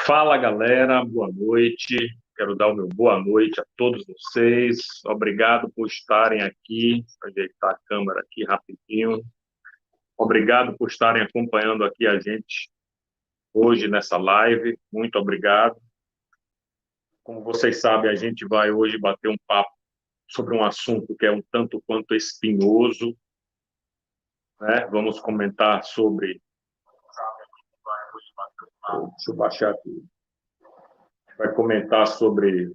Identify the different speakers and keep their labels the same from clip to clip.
Speaker 1: Fala, galera, boa noite. Quero dar o meu boa noite a todos vocês. Obrigado por estarem aqui. Vou ajeitar a câmera aqui rapidinho. Obrigado por estarem acompanhando aqui a gente hoje nessa live. Muito obrigado. Como vocês sabem, a gente vai hoje bater um papo sobre um assunto que é um tanto quanto espinhoso, né? Vamos comentar sobre... Deixa eu baixar aqui. Vai comentar sobre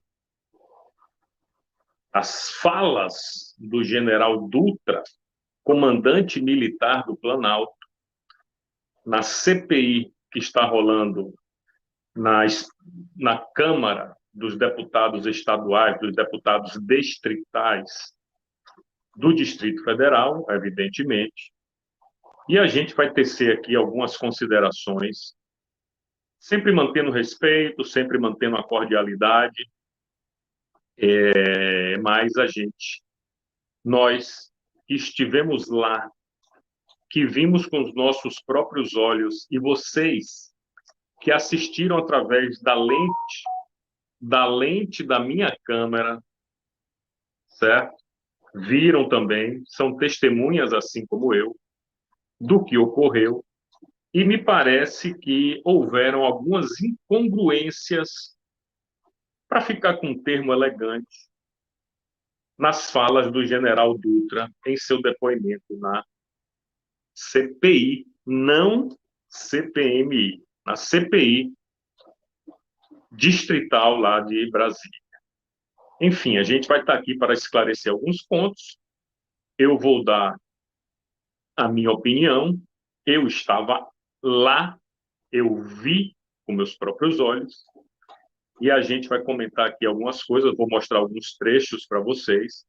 Speaker 1: as falas do general Dutra, comandante militar do Planalto, na CPI que está rolando na Câmara dos Deputados Estaduais, dos deputados distritais do Distrito Federal, evidentemente, e a gente vai tecer aqui algumas considerações, sempre mantendo respeito, sempre mantendo a cordialidade, mas nós que estivemos lá, que vimos com os nossos próprios olhos, e vocês que assistiram através da lente da minha câmera, certo? Viram também, são testemunhas, assim como eu, do que ocorreu, e me parece que houveram algumas incongruências, para ficar com um termo elegante, nas falas do general Dutra em seu depoimento na CPI, não CPMI, na CPI distrital lá de Brasília. Enfim, a gente vai estar aqui para esclarecer alguns pontos. Eu vou dar a minha opinião. Eu estava lá, eu vi com meus próprios olhos, e a gente vai comentar aqui algumas coisas. Vou mostrar alguns trechos para vocês.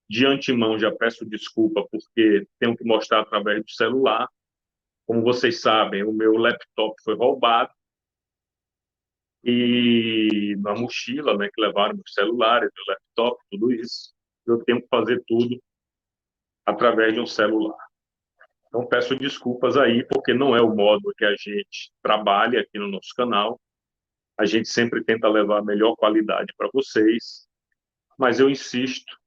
Speaker 1: De antemão, já peço desculpa, porque tenho que mostrar através do celular. Como vocês sabem, o meu laptop foi roubado, e na mochila, né, que levaram meus celulares, meu laptop, tudo isso, eu tenho que fazer tudo através de um celular. Então, peço desculpas aí, porque não é o modo que a gente trabalha aqui no nosso canal. A gente sempre tenta levar a melhor qualidade para vocês, mas eu insisto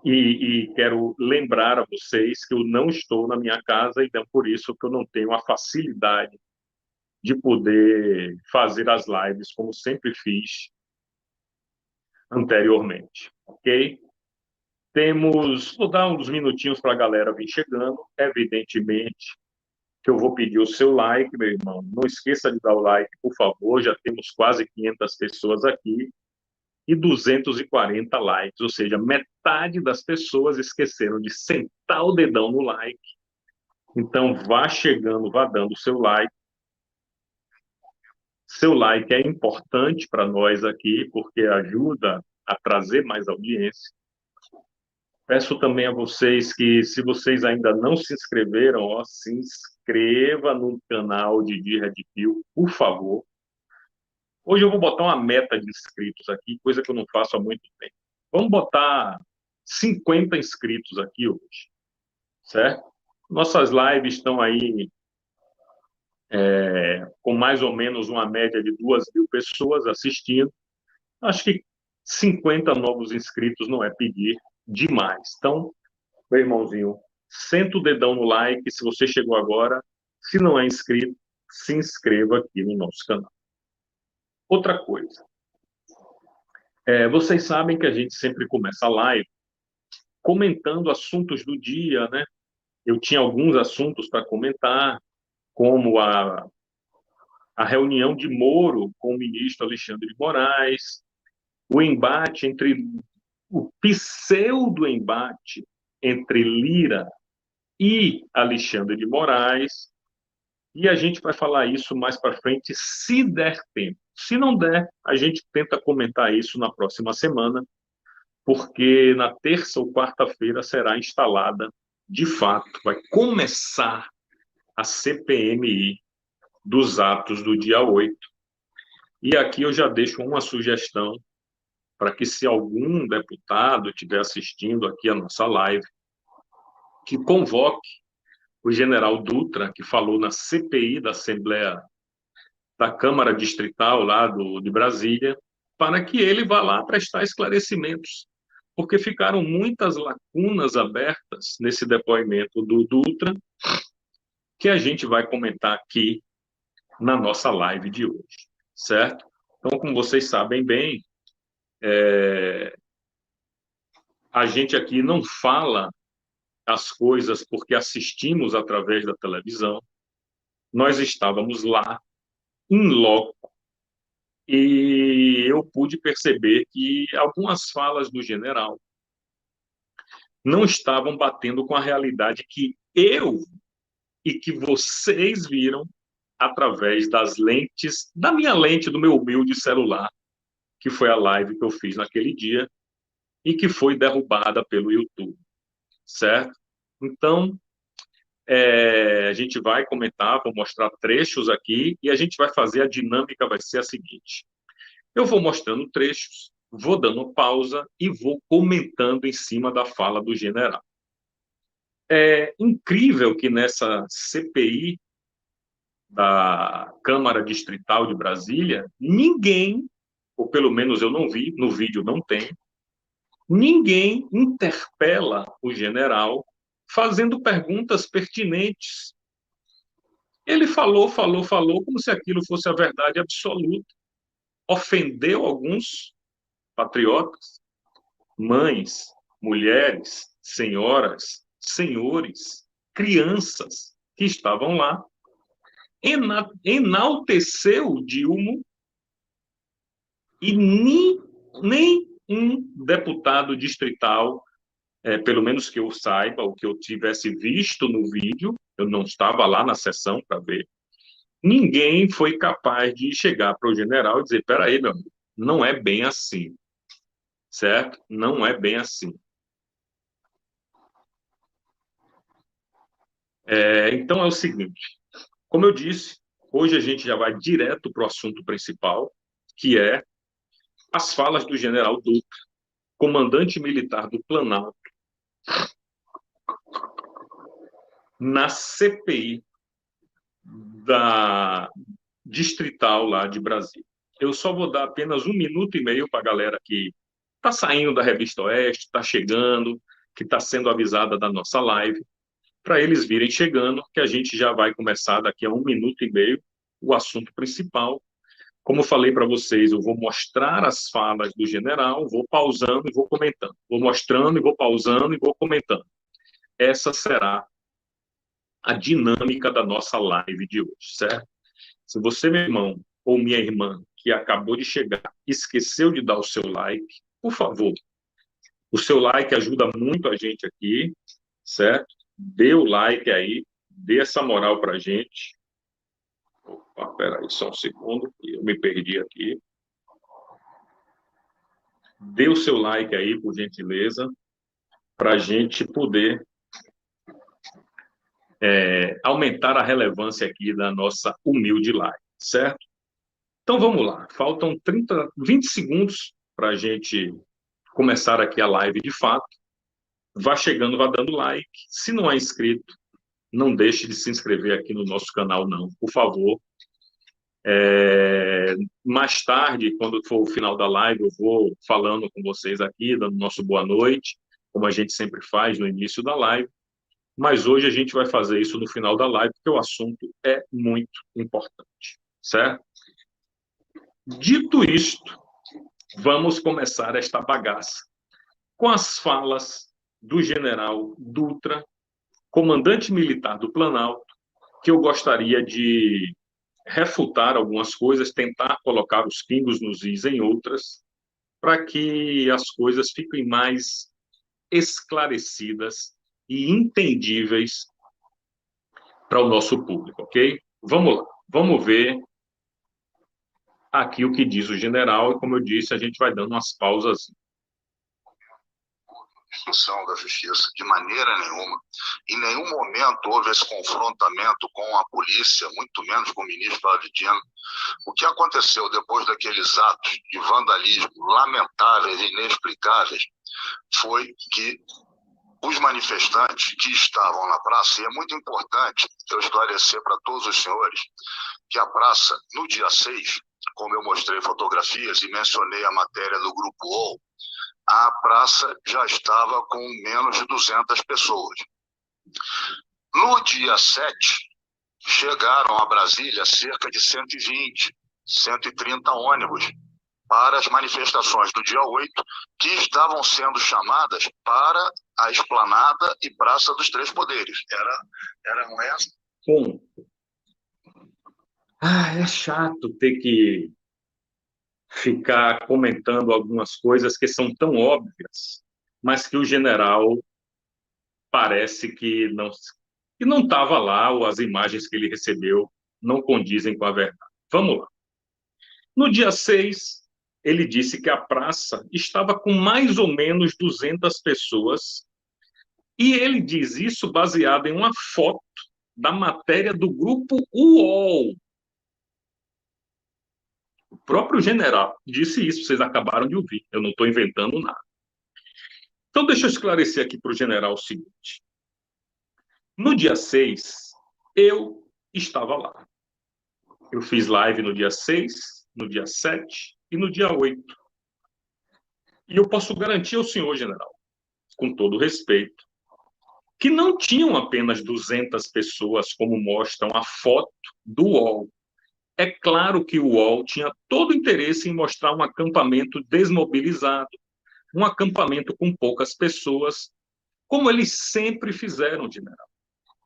Speaker 1: e quero lembrar a vocês que eu não estou na minha casa, então por isso que eu não tenho a facilidade de poder fazer as lives como sempre fiz anteriormente, ok? Vou dar uns minutinhos para a galera vir chegando, evidentemente que eu vou pedir o seu like, meu irmão. Não esqueça de dar o like, por favor. Já temos quase 500 pessoas aqui e 240 likes, ou seja, metade das pessoas esqueceram de sentar o dedão no like. Então, vá chegando, vá dando o seu like. Seu like é importante para nós aqui, porque ajuda a trazer mais audiência. Peço também a vocês que, se vocês ainda não se inscreveram, se inscreva no canal de Red Pill, por favor. Hoje eu vou botar uma meta de inscritos aqui, coisa que eu não faço há muito tempo. Vamos botar 50 inscritos aqui hoje, certo? Nossas lives estão aí com mais ou menos uma média de 2.000 pessoas assistindo. Acho que 50 novos inscritos não é pedir demais. Então, meu irmãozinho, senta o dedão no like se você chegou agora. Se não é inscrito, se inscreva aqui no nosso canal. Outra coisa, vocês sabem que a gente sempre começa a live comentando assuntos do dia, né? Eu tinha alguns assuntos para comentar, como a reunião de Moro com o ministro Alexandre de Moraes, o pseudo-embate entre Lira e Alexandre de Moraes, e a gente vai falar isso mais para frente, se der tempo. Se não der, a gente tenta comentar isso na próxima semana, porque na terça ou quarta-feira será instalada, de fato, vai começar a CPMI dos atos do dia 8. E aqui eu já deixo uma sugestão para que, se algum deputado estiver assistindo aqui a nossa live, que convoque o general Dutra, que falou na CPI da Assembleia da Câmara Distrital lá de Brasília, para que ele vá lá prestar esclarecimentos, porque ficaram muitas lacunas abertas nesse depoimento do Dutra, que a gente vai comentar aqui na nossa live de hoje, certo? Então, como vocês sabem bem, a gente aqui não fala as coisas porque assistimos através da televisão. Nós estávamos lá, em loco, e eu pude perceber que algumas falas do general não estavam batendo com a realidade que eu e que vocês viram através das lentes, da minha lente do meu humilde celular, que foi a live que eu fiz naquele dia e que foi derrubada pelo YouTube, certo? Então, a gente vai comentar, vou mostrar trechos aqui e a gente vai fazer, a dinâmica vai ser a seguinte: eu vou mostrando trechos, vou dando pausa e vou comentando em cima da fala do general. É incrível que nessa CPI da Câmara Distrital de Brasília, ninguém, ou pelo menos eu não vi, no vídeo não tem, ninguém interpela o general fazendo perguntas pertinentes. Ele falou, como se aquilo fosse a verdade absoluta. Ofendeu alguns patriotas, mães, mulheres, senhoras, senhores, crianças que estavam lá, enalteceu o Dilma e nem um deputado distrital, pelo menos que eu saiba, o que eu tivesse visto no vídeo, eu não estava lá na sessão para ver, ninguém foi capaz de chegar para o general e dizer: peraí, meu amigo, não é bem assim, certo? Não é bem assim. Então é o seguinte, como eu disse, hoje a gente já vai direto para o assunto principal, que é as falas do general Dutra, comandante militar do Planalto, na CPI da distrital lá de Brasília. Eu só vou dar apenas 1 minuto e meio para a galera que está saindo da Revista Oeste, está chegando, que está sendo avisada da nossa live, para eles virem chegando, que a gente já vai começar daqui a 1 minuto e meio o assunto principal. Como eu falei para vocês, eu vou mostrar as falas do general, vou pausando e vou comentando. Vou mostrando e vou pausando e vou comentando. Essa será a dinâmica da nossa live de hoje, certo? Se você, meu irmão ou minha irmã, que acabou de chegar, esqueceu de dar o seu like, por favor, o seu like ajuda muito a gente aqui, certo? Dê o like aí, dê essa moral pra gente. Opa, peraí, só um segundo, eu me perdi aqui. Dê o seu like aí, por gentileza, para a gente poder aumentar a relevância aqui da nossa humilde live, certo? Então vamos lá, faltam 20 segundos para a gente começar aqui a live de fato. Vá chegando, vá dando like. Se não é inscrito, não deixe de se inscrever aqui no nosso canal, não, por favor. Mais tarde, quando for o final da live, eu vou falando com vocês aqui, dando nosso boa noite, como a gente sempre faz no início da live. Mas hoje a gente vai fazer isso no final da live, porque o assunto é muito importante, certo? Dito isto, vamos começar esta bagaça com as falas do general Dutra, comandante militar do Planalto, que eu gostaria de refutar algumas coisas, tentar colocar os pingos nos is em outras, para que as coisas fiquem mais esclarecidas e entendíveis para o nosso público, ok? Vamos lá, vamos ver aqui o que diz o general, e como eu disse, a gente vai dando umas pausas.
Speaker 2: Função da justiça, de maneira nenhuma. Em nenhum momento houve esse confrontamento com a polícia, muito menos com o ministro Flávio Dino. O que aconteceu depois daqueles atos de vandalismo lamentáveis e inexplicáveis foi que os manifestantes que estavam na praça, e é muito importante eu esclarecer para todos os senhores que a praça, no dia 6, como eu mostrei fotografias e mencionei a matéria do Grupo UOL, a praça já estava com menos de 200 pessoas. No dia 7, chegaram a Brasília cerca de 120, 130 ônibus para as manifestações do dia 8, que estavam sendo chamadas para a Esplanada e Praça dos Três Poderes. Eram essas.
Speaker 1: Bom, é chato ter que ficar comentando algumas coisas que são tão óbvias, mas que o general parece que não estava lá, ou as imagens que ele recebeu não condizem com a verdade. Vamos lá. No dia 6, ele disse que a praça estava com mais ou menos 200 pessoas, e ele diz isso baseado em uma foto da matéria do grupo UOL. O próprio general disse isso, vocês acabaram de ouvir, eu não estou inventando nada. Então, deixa eu esclarecer aqui para o general o seguinte. No dia 6, eu estava lá. Eu fiz live no dia 6, no dia 7 e no dia 8. E eu posso garantir ao senhor, general, com todo respeito, que não tinham apenas 200 pessoas, como mostram a foto do UOL. É claro que o UOL tinha todo o interesse em mostrar um acampamento desmobilizado, um acampamento com poucas pessoas, como eles sempre fizeram, general.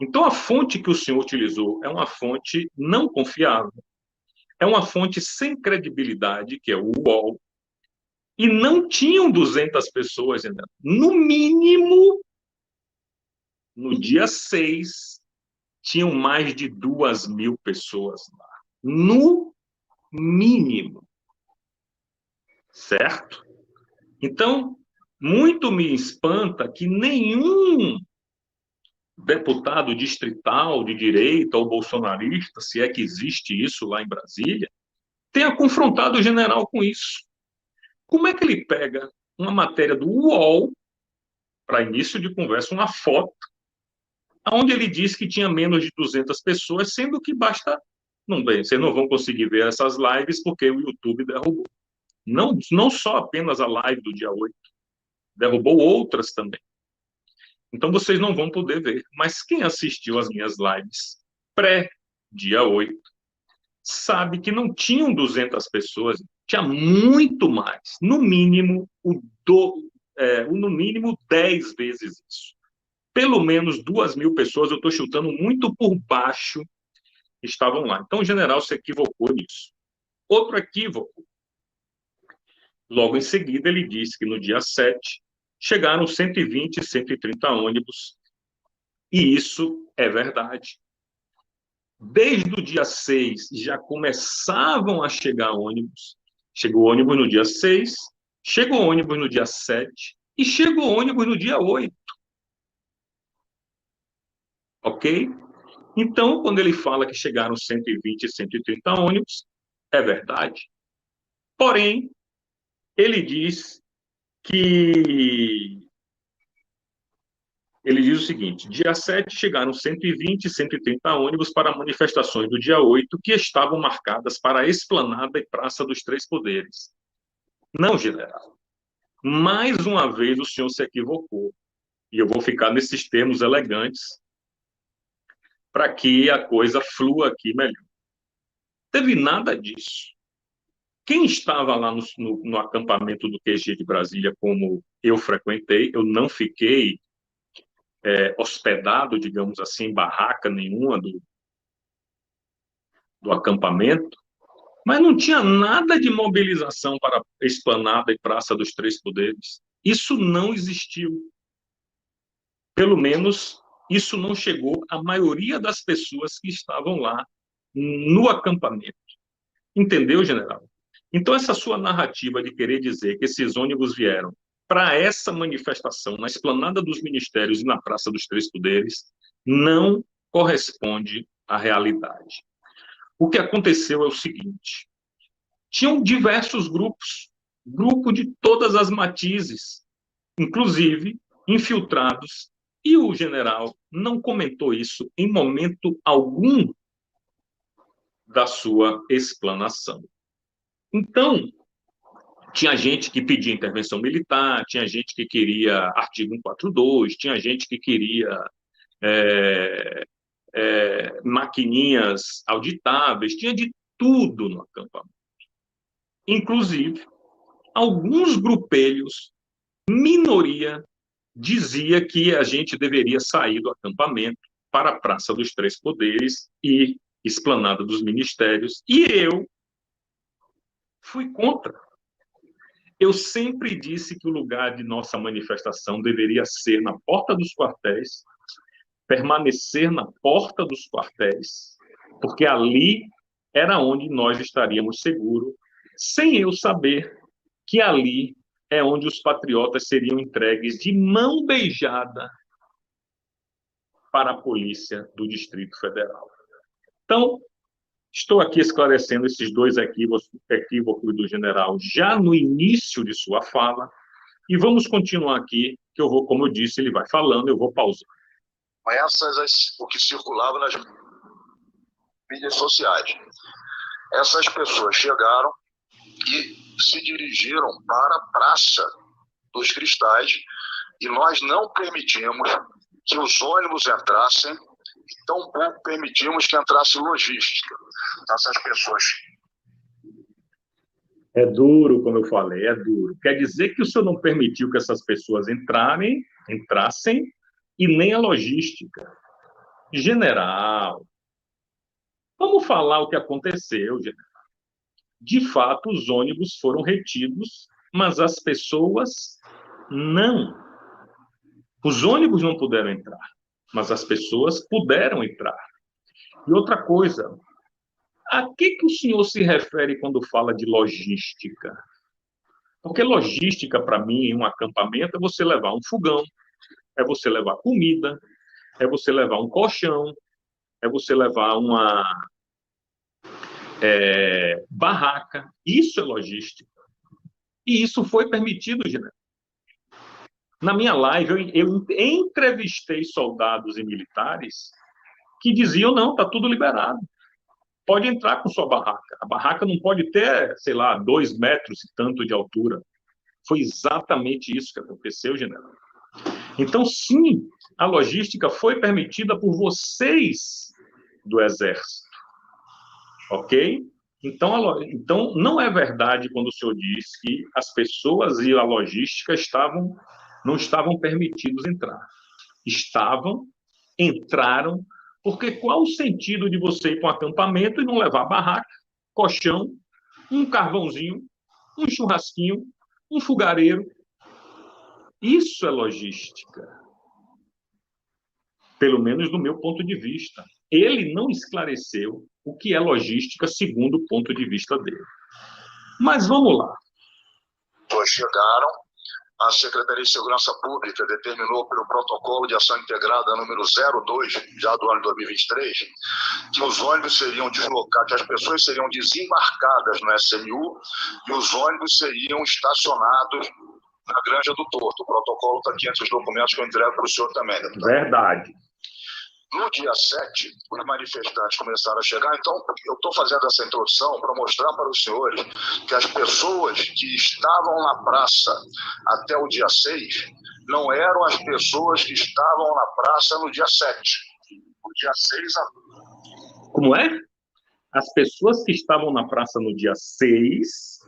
Speaker 1: Então, a fonte que o senhor utilizou é uma fonte não confiável, é uma fonte sem credibilidade, que é o UOL, e não tinham 200 pessoas, general. No mínimo, no dia 6, tinham mais de 2.000 pessoas lá. No mínimo. Certo? Então, muito me espanta que nenhum deputado distrital de direita ou bolsonarista, se é que existe isso lá em Brasília, tenha confrontado o general com isso. Como é que ele pega uma matéria do UOL, para início de conversa, uma foto, onde ele diz que tinha menos de 200 pessoas, sendo que basta... Não, bem, vocês não vão conseguir ver essas lives porque o YouTube derrubou. Não só apenas a live do dia 8, derrubou outras também. Então vocês não vão poder ver. Mas quem assistiu às minhas lives pré-dia 8 sabe que não tinham 200 pessoas, tinha muito mais. No mínimo, no mínimo 10 vezes isso. Pelo menos 2.000 pessoas, eu estou chutando muito por baixo, estavam lá. Então o general se equivocou nisso. Outro equívoco. Logo em seguida, ele disse que no dia 7 chegaram 120, 130 ônibus, e isso é verdade. Desde o dia 6 já começavam a chegar ônibus. Chegou ônibus no dia 6, chegou ônibus no dia 7 e chegou ônibus no dia 8. Ok? Então, quando ele fala que chegaram 120 e 130 ônibus, é verdade. Porém, ele diz o seguinte: dia 7 chegaram 120 e 130 ônibus para manifestações do dia 8, que estavam marcadas para a Esplanada e Praça dos Três Poderes. Não, general. Mais uma vez o senhor se equivocou. E eu vou ficar nesses termos elegantes para que a coisa flua aqui melhor. Teve nada disso. Quem estava lá no acampamento do QG de Brasília, como eu frequentei, eu não fiquei hospedado, digamos assim, em barraca nenhuma do acampamento, mas não tinha nada de mobilização para a Esplanada e Praça dos Três Poderes. Isso não existiu. Pelo menos, isso não chegou à maioria das pessoas que estavam lá no acampamento. Entendeu, general? Então, essa sua narrativa de querer dizer que esses ônibus vieram para essa manifestação na Esplanada dos Ministérios e na Praça dos Três Poderes não corresponde à realidade. O que aconteceu é o seguinte: tinham diversos grupos, grupo de todas as matizes, inclusive infiltrados, e o general não comentou isso em momento algum da sua explanação. Então, tinha gente que pedia intervenção militar, tinha gente que queria artigo 142, tinha gente que queria maquininhas auditáveis, tinha de tudo no acampamento. Inclusive, alguns grupelhos, minoria, dizia que a gente deveria sair do acampamento para a Praça dos Três Poderes e Esplanada dos Ministérios, e eu fui contra. Eu sempre disse que o lugar de nossa manifestação deveria ser na porta dos quartéis, permanecer na porta dos quartéis, porque ali era onde nós estaríamos seguros, sem eu saber que ali é onde os patriotas seriam entregues de mão beijada para a polícia do Distrito Federal. Então, estou aqui esclarecendo esses dois equívocos do general já no início de sua fala, e vamos continuar aqui, que eu vou, como eu disse, ele vai falando, eu vou pausar.
Speaker 2: O que circulava nas mídias sociais. Essas pessoas chegaram e se dirigiram para a Praça dos Cristais e nós não permitimos que os ônibus entrassem, tampouco permitimos que entrasse logística. Essas pessoas...
Speaker 1: É duro, como eu falei, é duro. Quer dizer que o senhor não permitiu que essas pessoas entrassem, e nem a logística. General, vamos falar o que aconteceu, general. De fato, os ônibus foram retidos, mas as pessoas não. Os ônibus não puderam entrar, mas as pessoas puderam entrar. E outra coisa, a que o senhor se refere quando fala de logística? Porque logística, para mim, em um acampamento, é você levar um fogão, é você levar comida, é você levar um colchão, é você levar uma barraca. Isso é logística. E isso foi permitido, general. Na minha live, eu entrevistei soldados e militares que diziam, não, está tudo liberado. Pode entrar com sua barraca. A barraca não pode ter, sei lá, 2 metros e tanto de altura. Foi exatamente isso que aconteceu, general. Então, sim, a logística foi permitida por vocês do Exército. Ok? Então, não é verdade quando o senhor diz que as pessoas e a logística não estavam permitidos entrar. Entraram, porque qual o sentido de você ir para um acampamento e não levar barraca, colchão, um carvãozinho, um churrasquinho, um fogareiro? Isso é logística. Pelo menos do meu ponto de vista. Ele não esclareceu o que é logística segundo o ponto de vista dele. Mas vamos lá.
Speaker 2: Chegaram, a Secretaria de Segurança Pública determinou pelo Protocolo de Ação Integrada número 02, já do ano de 2023, que os ônibus seriam deslocados, que as pessoas seriam desembarcadas no SMU e os ônibus seriam estacionados na Granja do Torto. O protocolo está aqui entre os documentos que eu entrego para o senhor também, deputado.
Speaker 1: Verdade.
Speaker 2: No dia 7, os manifestantes começaram a chegar, então eu estou fazendo essa introdução para mostrar para os senhores que as pessoas que estavam na praça até o dia 6 não eram as pessoas que estavam na praça no dia 7. No dia 6...
Speaker 1: Como é? As pessoas que estavam na praça no dia 6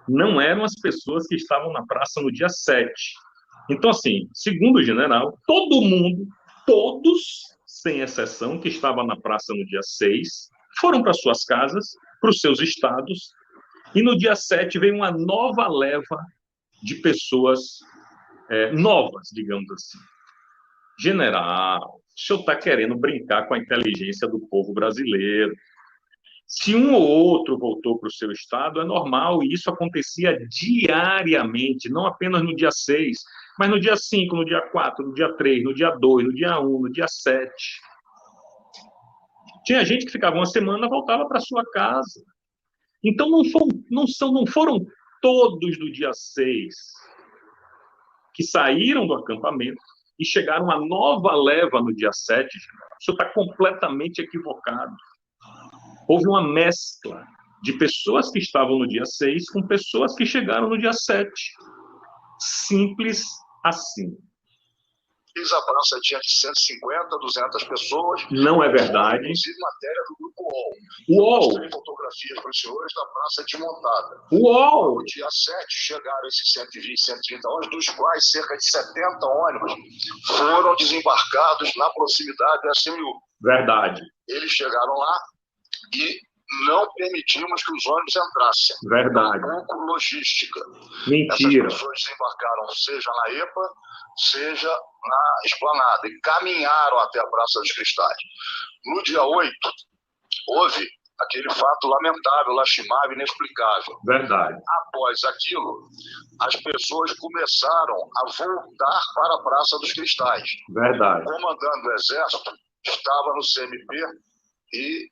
Speaker 1: não eram as pessoas que estavam na praça no dia 7. Então, assim, segundo o general, todo mundo, todos, sem exceção, que estava na praça no dia 6, foram para suas casas, para os seus estados, e no dia 7 veio uma nova leva de pessoas novas, digamos assim. General, o senhor está querendo brincar com a inteligência do povo brasileiro. Se um ou outro voltou para o seu estado, é normal, e isso acontecia diariamente, não apenas no dia 6, mas no dia 5, no dia 4, no dia 3, no dia 2, no dia 1, no dia 7. Tinha gente que ficava uma semana e voltava para sua casa. Então, não foram todos do dia 6 que saíram do acampamento e chegaram a nova leva no dia 7. O senhor está completamente equivocado. Houve uma mescla de pessoas que estavam no dia 6 com pessoas que chegaram no dia 7. Simples assim.
Speaker 2: A praça tinha de 150, 200 pessoas.
Speaker 1: Não é verdade.
Speaker 2: Inclusive matéria do grupo UOL.
Speaker 1: UOL.
Speaker 2: Mostrei fotografias para os senhores da praça desmontada.
Speaker 1: UOL.
Speaker 2: No dia 7 chegaram esses 120, 130 ônibus, dos quais cerca de 70 ônibus foram desembarcados na proximidade da SMU.
Speaker 1: Verdade.
Speaker 2: Eles chegaram lá e não permitimos que os ônibus entrassem.
Speaker 1: Verdade.
Speaker 2: Pouco logística.
Speaker 1: Mentira.
Speaker 2: Essas pessoas desembarcaram seja na EPA, seja na Esplanada, e caminharam até a Praça dos Cristais. No dia 8, houve aquele fato lamentável, lastimável, inexplicável.
Speaker 1: Verdade.
Speaker 2: Após aquilo, as pessoas começaram a voltar para a Praça dos Cristais.
Speaker 1: Verdade.
Speaker 2: O comandante do Exército estava no CMP e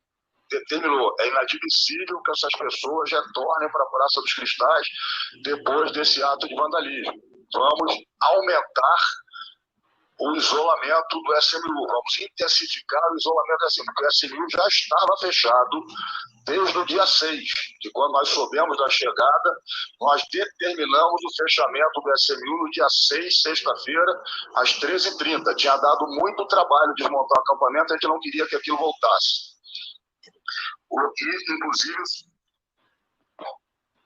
Speaker 2: determinou: é inadmissível que essas pessoas retornem para a Praça dos Cristais depois desse ato de vandalismo. Vamos aumentar o isolamento do SMU, vamos intensificar o isolamento do SMU, porque o SMU já estava fechado desde o dia 6, que quando nós soubemos da chegada, nós determinamos o fechamento do SMU no dia 6, sexta-feira, às 13h30. Tinha dado muito trabalho desmontar o acampamento, a gente não queria que aquilo voltasse. E, inclusive,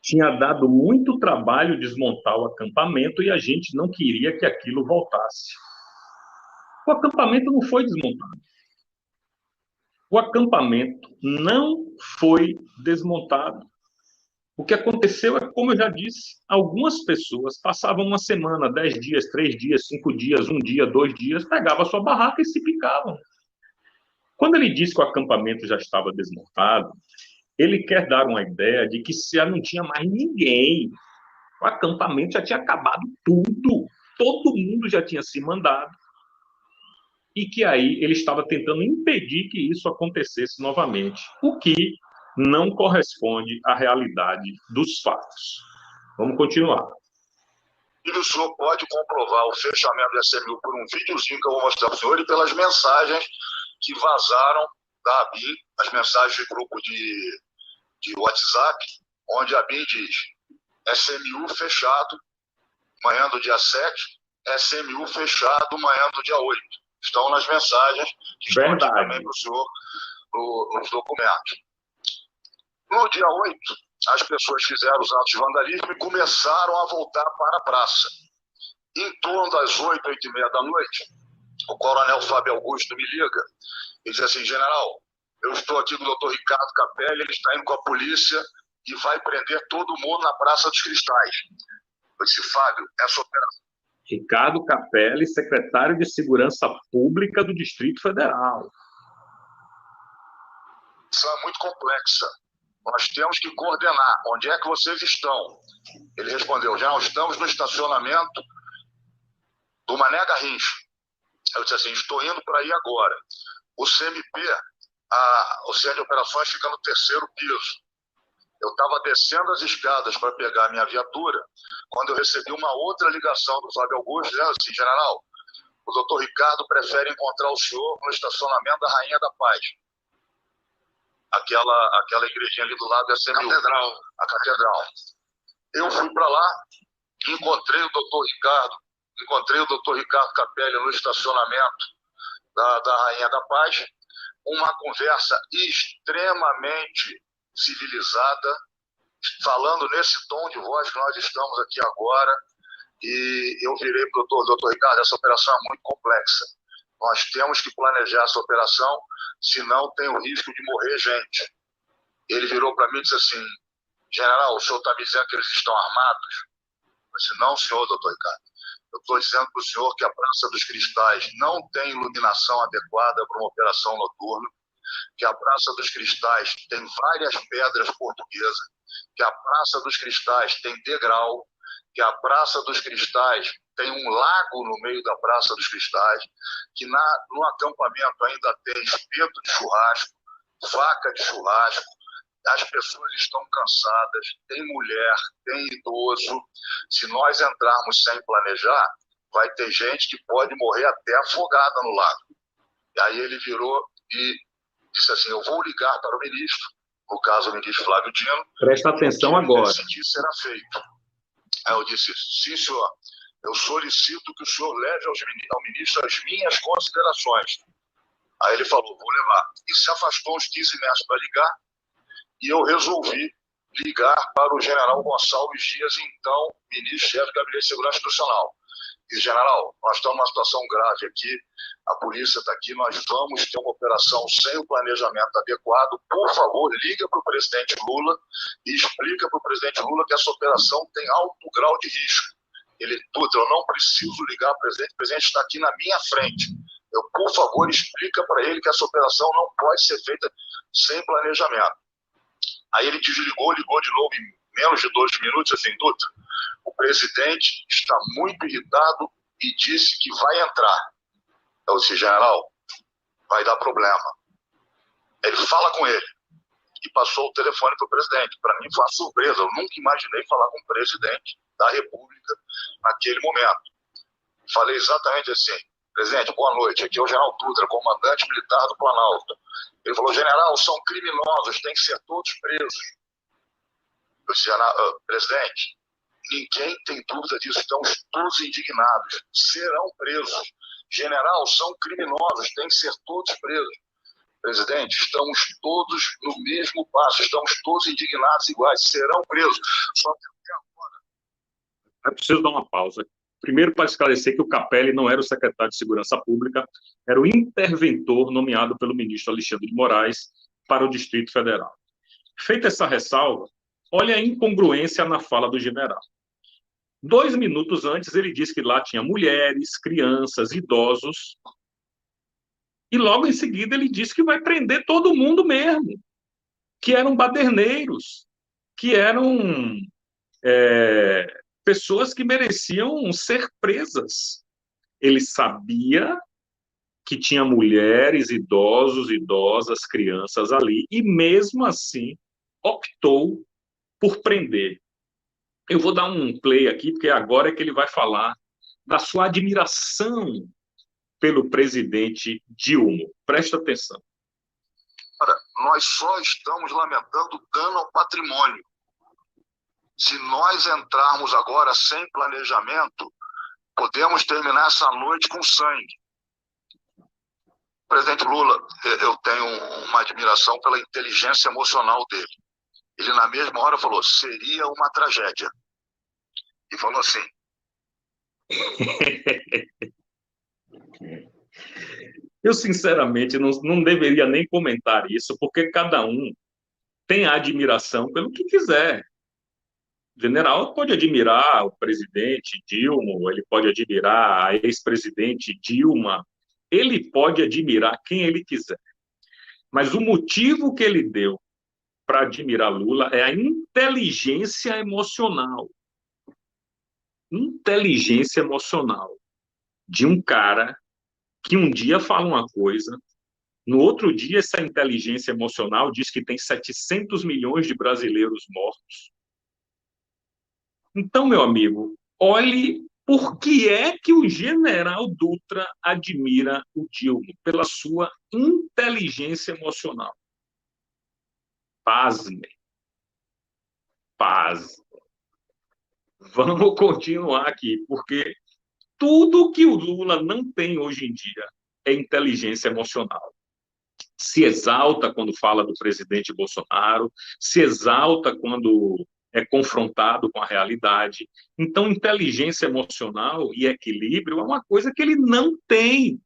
Speaker 1: tinha dado muito trabalho desmontar o acampamento e a gente não queria que aquilo voltasse. O acampamento não foi desmontado. O acampamento não foi desmontado. O que aconteceu é, como eu já disse, algumas pessoas passavam uma semana, 10 dias, 3 dias, 5 dias, 1 dia, 2 dias, pegavam a sua barraca e se picavam. Quando ele diz que o acampamento já estava desmontado, ele quer dar uma ideia de que já não tinha mais ninguém. O acampamento já tinha acabado tudo. Todo mundo já tinha se mandado. E que aí ele estava tentando impedir que isso acontecesse novamente, o que não corresponde à realidade dos fatos. Vamos continuar.
Speaker 2: E o senhor pode comprovar o fechamento do SMU por um videozinho que eu vou mostrar para o senhor e pelas mensagens que vazaram da ABIN, as mensagens de grupo de WhatsApp, onde a ABIN diz: SMU fechado, manhã do dia 7, SMU fechado, manhã do dia 8. Estão nas mensagens que estão aqui também para o senhor nos documentos. No dia 8, as pessoas fizeram os atos de vandalismo e começaram a voltar para a praça. Em torno das 8, 8h30 da noite, o coronel Fábio Augusto me liga e diz assim: general, eu estou aqui com o doutor Ricardo Capelli, ele está indo com a polícia e vai prender todo mundo na Praça dos Cristais. Eu disse: Fábio, essa operação...
Speaker 1: Ricardo Capelli, secretário de Segurança Pública do Distrito Federal.
Speaker 2: Isso é muito complexa. Nós temos que coordenar. Onde é que vocês estão? Ele respondeu: já estamos no estacionamento do Mané Garrincha. Eu disse assim: estou indo para aí agora. O CMP, o Centro de Operações, fica no 3º piso. Eu estava descendo as escadas para pegar a minha viatura, quando eu recebi uma outra ligação do Fábio Augusto, dizendo assim: general, o doutor Ricardo prefere encontrar o senhor no estacionamento da Rainha da Paz. Aquela igrejinha ali do lado da SMU. A Catedral. Eu fui para lá, encontrei o doutor Ricardo Capelli no estacionamento da Rainha da Paz, uma conversa extremamente civilizada, falando nesse tom de voz que nós estamos aqui agora, e eu virei para o doutor Ricardo: essa operação é muito complexa, nós temos que planejar essa operação, senão tem o risco de morrer gente. Ele virou para mim e disse assim: general, o senhor está me dizendo que eles estão armados? Eu disse: não, senhor, doutor Ricardo, eu estou dizendo para o senhor que a Praça dos Cristais não tem iluminação adequada para uma operação noturna, que a Praça dos Cristais tem várias pedras portuguesas, que a Praça dos Cristais tem degrau, que a Praça dos Cristais tem um lago no meio da Praça dos Cristais, que no acampamento ainda tem espeto de churrasco, faca de churrasco, as pessoas estão cansadas, tem mulher, tem idoso. Se nós entrarmos sem planejar, vai ter gente que pode morrer até afogada no lago. E aí ele virou e disse assim: eu vou ligar para o ministro no caso o ministro Flávio Dino.
Speaker 1: Presta atenção agora.
Speaker 2: Que será feito. Aí eu disse, sim, senhor, eu solicito que o senhor leve ao ministro as minhas considerações. Aí ele falou, vou levar. E se afastou uns 15 metros para ligar, e eu resolvi ligar para o general Gonçalves Dias, então ministro-chefe do Gabinete de Segurança Institucional. E, general, nós estamos numa situação grave aqui, a polícia está aqui, nós vamos ter uma operação sem o planejamento adequado. Por favor, liga para o presidente Lula e explica para o presidente Lula que essa operação tem alto grau de risco. Ele, Dutra, eu não preciso ligar para o presidente está aqui na minha frente. Eu, por favor, explica para ele que essa operação não pode ser feita sem planejamento. Aí ele desligou, ligou de novo em menos de 2 minutos, assim, Dutra, o presidente está muito irritado e disse que vai entrar. Eu disse, general, vai dar problema. Ele fala com ele e passou o telefone para o presidente. Para mim foi uma surpresa, eu nunca imaginei falar com o presidente da República naquele momento. Falei exatamente assim, presidente, boa noite, aqui é o general Dutra, comandante militar do Planalto. Ele falou, general, são criminosos, têm que ser todos presos. Eu disse, presidente, ninguém tem dúvida disso, estamos todos indignados, serão presos. General, são criminosos, têm que ser todos presos. Presidente, estamos todos no mesmo passo, estamos todos indignados iguais, serão presos. Só que até agora...
Speaker 1: É preciso dar uma pausa. Primeiro, para esclarecer que o Capelli não era o secretário de Segurança Pública, era o interventor nomeado pelo ministro Alexandre de Moraes para o Distrito Federal. Feita essa ressalva, olha a incongruência na fala do general. 2 minutos antes, ele disse que lá tinha mulheres, crianças, idosos, e logo em seguida ele disse que vai prender todo mundo mesmo, que eram baderneiros, que eram pessoas que mereciam ser presas. Ele sabia que tinha mulheres, idosos, idosas, crianças ali, e mesmo assim optou por prender. Eu vou dar um play aqui, porque agora é que ele vai falar da sua admiração pelo presidente Dilma. Presta atenção.
Speaker 2: Nós só estamos lamentando dano ao patrimônio. Se nós entrarmos agora sem planejamento, podemos terminar essa noite com sangue. O presidente Lula, eu tenho uma admiração pela inteligência emocional dele. Ele, na mesma hora, falou, seria uma tragédia. E falou assim.
Speaker 1: Eu, sinceramente, não deveria nem comentar isso, porque cada um tem a admiração pelo que quiser. O general pode admirar o presidente Dilma, ele pode admirar a ex-presidente Dilma, ele pode admirar quem ele quiser. Mas o motivo que ele deu para admirar Lula é a inteligência emocional. Inteligência emocional de um cara que um dia fala uma coisa, no outro dia essa inteligência emocional diz que tem 700 milhões de brasileiros mortos. Então, meu amigo, olhe por que é que o general Dutra admira o Dilma, pela sua inteligência emocional. Pasme. Paz. Vamos continuar aqui, porque tudo que o Lula não tem hoje em dia é inteligência emocional. Se exalta quando fala do presidente Bolsonaro, se exalta quando é confrontado com a realidade. Então, inteligência emocional e equilíbrio é uma coisa que ele não tem.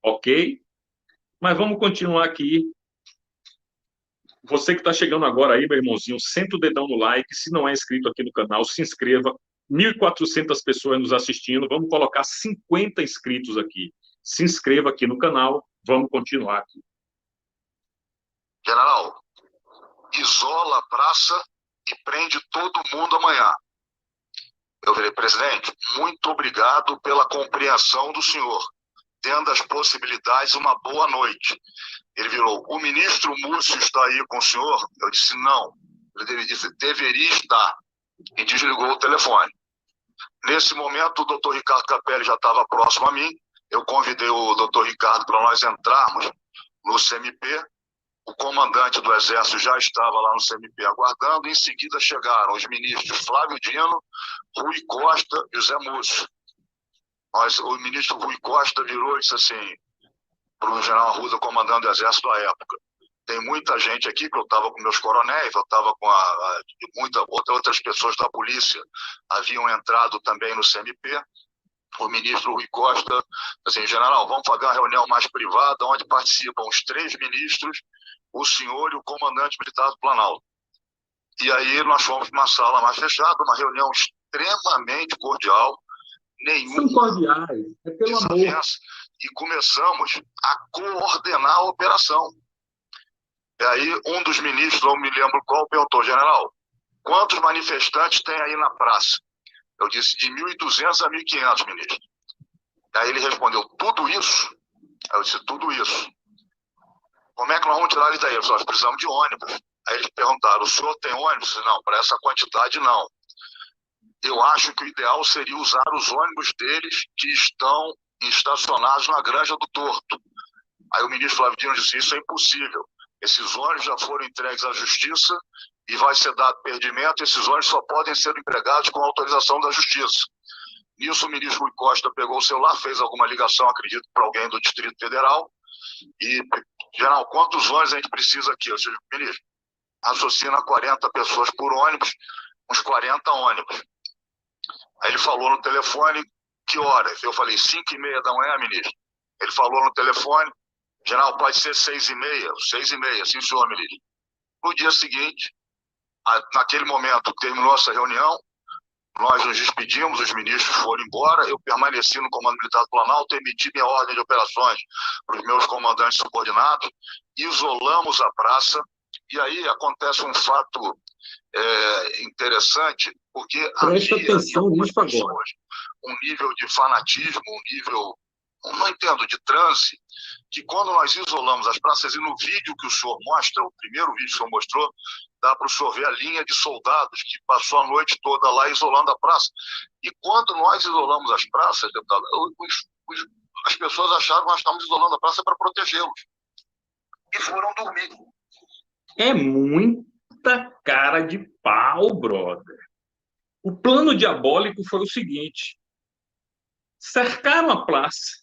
Speaker 1: Ok? Mas vamos continuar aqui. Você que está chegando agora aí, meu irmãozinho, senta o dedão no like. Se não é inscrito aqui no canal, se inscreva. 1.400 pessoas nos assistindo. Vamos colocar 50 inscritos aqui. Se inscreva aqui no canal. Vamos continuar aqui.
Speaker 2: General, isola a praça e prende todo mundo amanhã. Eu falei, presidente, muito obrigado pela compreensão do senhor. Tendo as possibilidades, uma boa noite. Ele virou, o ministro Múcio está aí com o senhor? Eu disse, não. Ele disse, deveria estar. E desligou o telefone. Nesse momento, o doutor Ricardo Capelli já estava próximo a mim. Eu convidei o doutor Ricardo para nós entrarmos no CMP. O comandante do Exército já estava lá no CMP aguardando, e em seguida chegaram os ministros Flávio Dino, Rui Costa e Zé Múcio. Mas o ministro Rui Costa virou e disse assim para o general Arruda, comandante do Exército à época: tem muita gente aqui, que eu estava com meus coronéis, eu estava com outras pessoas da polícia haviam entrado também no CMP. O ministro Rui Costa, assim, general, vamos fazer uma reunião mais privada, onde participam os 3 ministros, o senhor e o comandante militar do Planalto. E aí nós fomos para uma sala mais fechada, uma reunião extremamente cordial,
Speaker 1: São cordiais, é pelo amor.
Speaker 2: E começamos a coordenar a operação. E aí um dos ministros, não me lembro qual, perguntou: general, quantos manifestantes tem aí na praça? Eu disse: de 1.200 a 1.500, ministro. Aí ele respondeu: tudo isso? Aí eu disse: tudo isso. Como é que nós vamos tirar eles daí? Eu disse: nós precisamos de ônibus. Aí eles perguntaram: o senhor tem ônibus? Eu disse: não, para essa quantidade não. Eu acho que o ideal seria usar os ônibus deles que estão estacionados na Granja do Torto. Aí o ministro Flávio Dino disse: isso é impossível. Esses ônibus já foram entregues à Justiça e vai ser dado perdimento. Esses ônibus só podem ser empregados com autorização da Justiça. Nisso, o ministro Rui Costa pegou o celular, fez alguma ligação, acredito, para alguém do Distrito Federal. E, general, quantos ônibus a gente precisa aqui? Eu disse: ministro, raciocina 40 pessoas por ônibus, uns 40 ônibus. Aí ele falou no telefone: que horas? Eu falei: 5h30 da manhã, ministro. Ele falou no telefone: general, pode ser 6h30. 6h30, sim, senhor, ministro. No dia seguinte, naquele momento, terminou essa reunião, nós nos despedimos, os ministros foram embora, eu permaneci no Comando Militar do Planalto, emiti minha ordem de operações para os meus comandantes subordinados, isolamos a praça, e aí acontece um fato interessante, porque
Speaker 1: presta atenção nisso agora.
Speaker 2: Um nível de fanatismo, um nível, não entendo, de transe, que quando nós isolamos as praças, e no vídeo que o senhor mostra, o primeiro vídeo que o senhor mostrou, dá para o senhor ver a linha de soldados que passou a noite toda lá isolando a praça. E quando nós isolamos as praças, deputado, as pessoas acharam que nós estávamos isolando a praça para protegê-los. E foram dormir.
Speaker 1: É muita cara de pau, brother. O plano diabólico foi o seguinte: cercaram a praça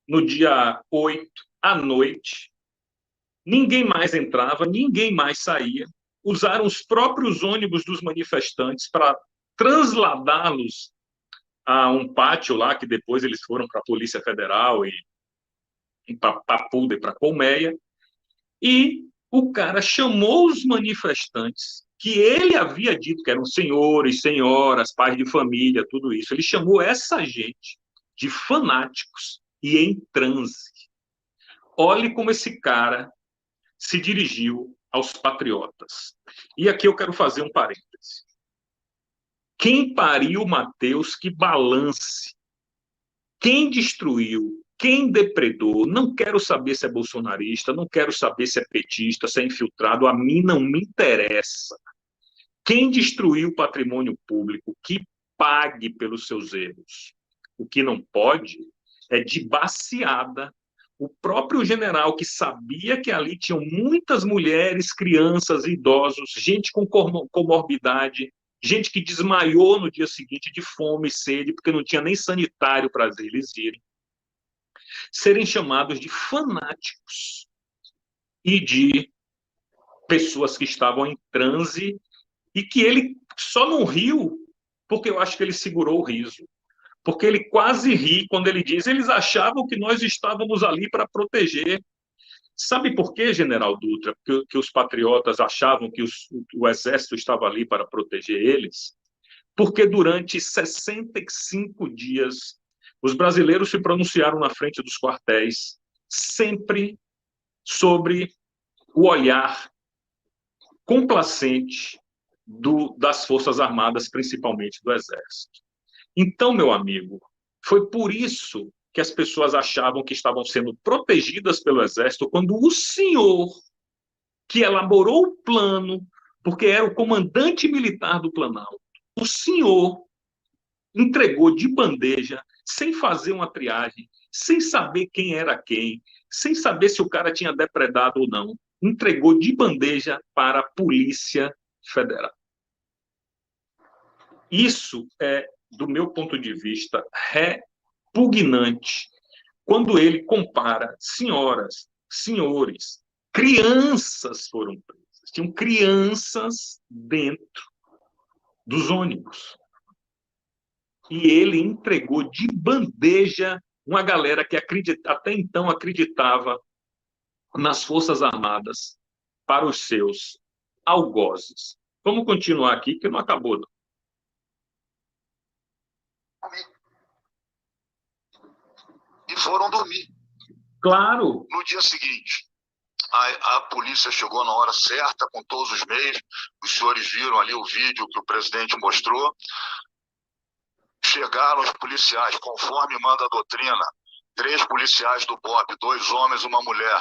Speaker 1: no dia 8 à noite, ninguém mais entrava, ninguém mais saía, usaram os próprios ônibus dos manifestantes para trasladá-los a um pátio lá, que depois eles foram para a Polícia Federal e para Papuda e para Colmeia, e o cara chamou os manifestantes, que ele havia dito que eram senhores, senhoras, pais de família, tudo isso. Ele chamou essa gente de fanáticos e em transe. Olhe como esse cara se dirigiu aos patriotas. E aqui eu quero fazer um parêntese. Quem pariu Mateus, que balance. Quem destruiu, quem depredou, não quero saber se é bolsonarista, não quero saber se é petista, se é infiltrado, a mim não me interessa. Quem destruiu o patrimônio público, que pague pelos seus erros. O que não pode é de baseada. O próprio general, que sabia que ali tinham muitas mulheres, crianças, idosos, gente com comorbidade, gente que desmaiou no dia seguinte de fome e sede, porque não tinha nem sanitário para eles irem, serem chamados de fanáticos e de pessoas que estavam em transe, e que ele só não riu porque eu acho que ele segurou o riso. Porque ele quase ri quando ele diz: eles achavam que nós estávamos ali para proteger. Sabe por quê, general Dutra? Que os patriotas achavam que o exército estava ali para proteger eles? Porque durante 65 dias, os brasileiros se pronunciaram na frente dos quartéis, sempre sobre o olhar complacente das Forças Armadas, principalmente do Exército. Então, meu amigo, foi por isso que as pessoas achavam que estavam sendo protegidas pelo Exército, quando o senhor que elaborou o plano, porque era o comandante militar do Planalto, o senhor entregou de bandeja, sem fazer uma triagem, sem saber quem era quem, sem saber se o cara tinha depredado ou não, entregou de bandeja para a Polícia Federal. Isso é, do meu ponto de vista, repugnante, quando ele compara senhoras, senhores, crianças foram presas. Tinham crianças dentro dos ônibus. E ele entregou de bandeja uma galera que até então acreditava nas Forças Armadas para os seus algozes. Vamos continuar aqui, que não acabou, não.
Speaker 2: E foram dormir.
Speaker 1: Claro.
Speaker 2: No dia seguinte, a polícia chegou na hora certa, com todos os meios. Os senhores viram ali o vídeo que o presidente mostrou. Chegaram os policiais, conforme manda a doutrina. 3 policiais do BOP, 2 homens e uma mulher,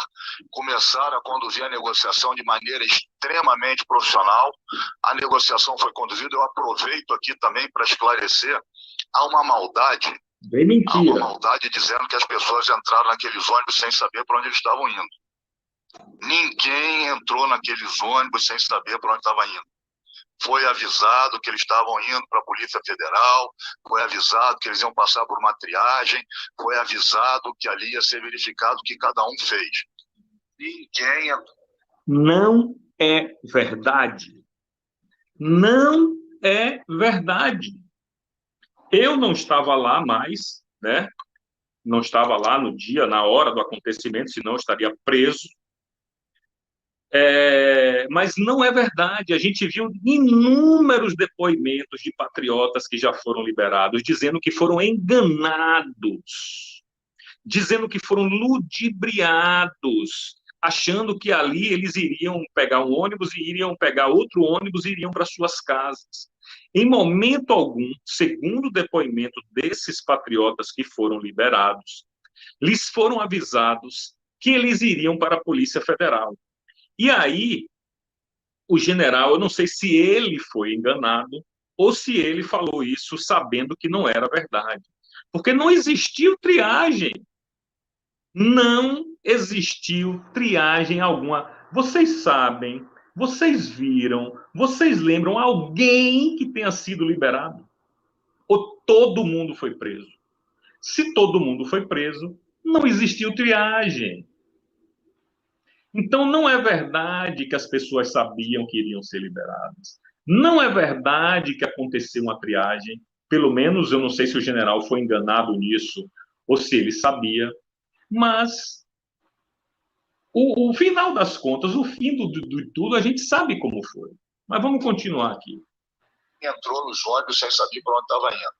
Speaker 2: começaram a conduzir a negociação de maneira extremamente profissional. A negociação foi conduzida. Eu aproveito aqui também para esclarecer. Há uma maldade.
Speaker 1: Bem mentira.
Speaker 2: Há uma maldade dizendo que as pessoas entraram naqueles ônibus sem saber para onde eles estavam indo. Ninguém entrou naqueles ônibus sem saber para onde estava indo. Foi avisado que eles estavam indo para a Polícia Federal, foi avisado que eles iam passar por uma triagem, foi avisado que ali ia ser verificado o que cada um fez. Ninguém entrou.
Speaker 1: Não é verdade. Não é verdade. Eu não estava lá mais, né? Não estava lá no dia, na hora do acontecimento, senão eu estaria preso. Mas não é verdade. A gente viu inúmeros depoimentos de patriotas que já foram liberados, dizendo que foram enganados, dizendo que foram ludibriados, achando que ali eles iriam pegar um ônibus e iriam pegar outro ônibus e iriam para suas casas. Em momento algum, segundo o depoimento desses patriotas que foram liberados, lhes foram avisados que eles iriam para a Polícia Federal. E aí, o general, eu não sei se ele foi enganado ou se ele falou isso sabendo que não era verdade. Porque não existiu triagem. Não existiu triagem alguma. Vocês sabem, vocês viram, vocês lembram alguém que tenha sido liberado? Ou todo mundo foi preso? Se todo mundo foi preso, não existiu triagem. Então, não é verdade que as pessoas sabiam que iriam ser liberadas. Não é verdade que aconteceu uma triagem. Pelo menos, eu não sei se o general foi enganado nisso ou se ele sabia. Mas, o final das contas, o fim de tudo, a gente sabe como foi. Mas vamos continuar aqui.
Speaker 2: Entrou nos ônibus sem saber para onde estava indo.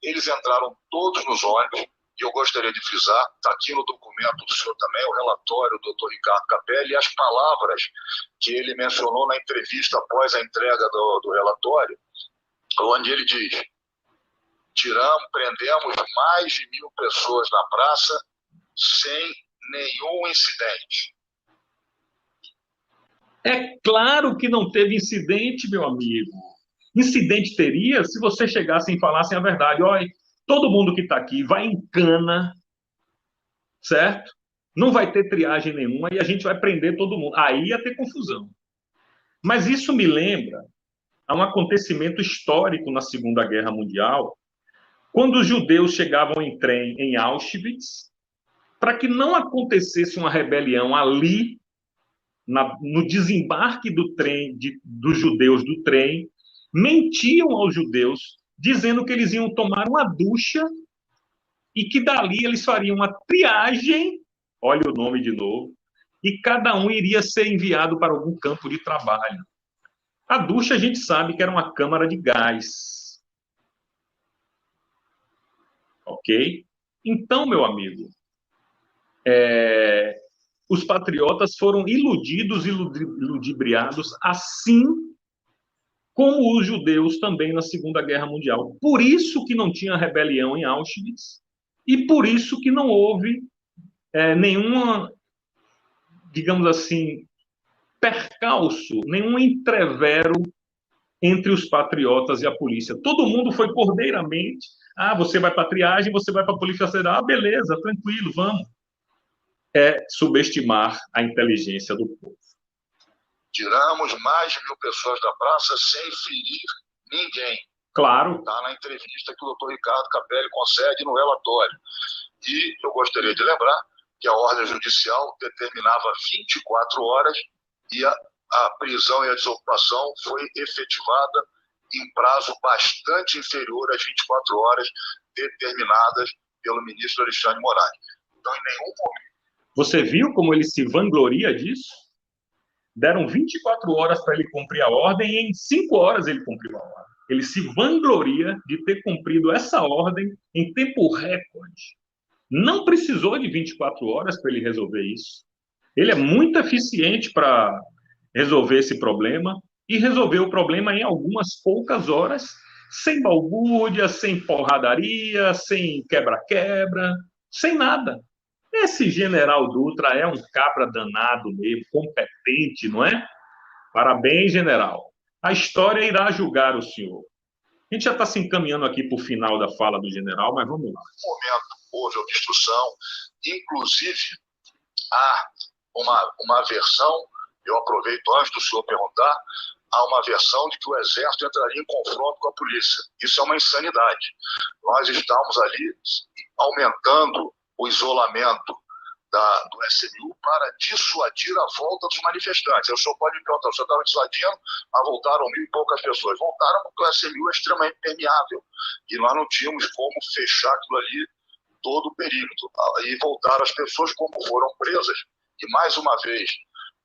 Speaker 2: Eles entraram todos nos ônibus. E eu gostaria de frisar, está aqui no documento do senhor também, o relatório do Dr. Ricardo Capelli e as palavras que ele mencionou na entrevista após a entrega do relatório, onde ele diz: prendemos mais de 1.000 pessoas na praça sem nenhum incidente.
Speaker 1: É claro que não teve incidente, meu amigo. Incidente teria se você chegasse e falasse a verdade. Olha, todo mundo que está aqui vai em cana, certo? Não vai ter triagem nenhuma e a gente vai prender todo mundo. Aí ia ter confusão. Mas isso me lembra a um acontecimento histórico na Segunda Guerra Mundial, quando os judeus chegavam em trem em Auschwitz, para que não acontecesse uma rebelião ali, no desembarque do trem, dos judeus do trem, mentiam aos judeus, dizendo que eles iam tomar uma ducha e que dali eles fariam uma triagem, olha o nome de novo, e cada um iria ser enviado para algum campo de trabalho. A ducha a gente sabe que era uma câmara de gás. Ok? Então, meu amigo, os patriotas foram iludidos e ludibriados, assim como os judeus também na Segunda Guerra Mundial. Por isso que não tinha rebelião em Auschwitz e por isso que não houve nenhuma, digamos assim, percalço, nenhum entrevero entre os patriotas e a polícia. Todo mundo foi cordeiramente. Ah, você vai para a triagem, você vai para a Polícia Federal. Ah, beleza, tranquilo, vamos. é subestimar a inteligência do povo.
Speaker 2: Tiramos mais de 1.000 pessoas da praça sem ferir ninguém.
Speaker 1: Claro.
Speaker 2: Está na entrevista que o doutor Ricardo Capelli concede no relatório. E eu gostaria de lembrar que a ordem judicial determinava 24 horas e a prisão e a desocupação foi efetivada em prazo bastante inferior às 24 horas determinadas pelo ministro Alexandre de Moraes. Então, em nenhum momento...
Speaker 1: Você viu como ele se vangloria disso? Deram 24 horas para ele cumprir a ordem e em 5 horas ele cumpriu a ordem. Ele se vangloria de ter cumprido essa ordem em tempo recorde. Não precisou de 24 horas para ele resolver isso. Ele é muito eficiente para resolver esse problema e resolveu o problema em algumas poucas horas, sem balbúrdia, sem porradaria, sem quebra-quebra, sem nada. Esse general Dutra é um cabra danado mesmo, competente, não é? Parabéns, general. A história irá julgar o senhor. A gente já está se encaminhando aqui para o final da fala do general, mas vamos lá.
Speaker 2: No momento houve obstrução, inclusive há uma versão, eu aproveito antes do senhor perguntar, há uma versão de que o Exército entraria em confronto com a polícia. Isso é uma insanidade. Nós estamos ali aumentando o isolamento do SMU para dissuadir a volta dos manifestantes. O senhor pode me perguntar, o senhor estava dissuadindo, mas voltaram 1.000 e poucas pessoas. Voltaram porque o SMU é extremamente permeável e nós não tínhamos como fechar aquilo ali, todo o perímetro. E voltaram as pessoas como foram presas. E mais uma vez,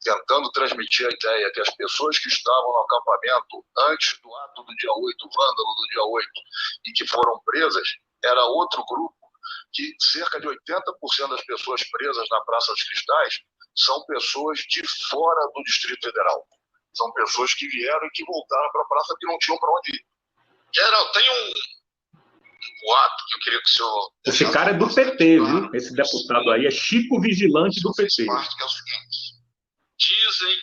Speaker 2: tentando transmitir a ideia que as pessoas que estavam no acampamento antes do ato do dia 8, vândalo do dia 8, e que foram presas, era outro grupo, que cerca de 80% das pessoas presas na Praça dos Cristais são pessoas de fora do Distrito Federal. São pessoas que vieram e que voltaram para a praça porque não tinham para onde ir.
Speaker 3: Geraldo, tem um boato que eu queria que o senhor...
Speaker 1: Esse cara é do PT, viu? Esse deputado aí é Chico Vigilante do PT.
Speaker 3: Que é o seguinte, dizem,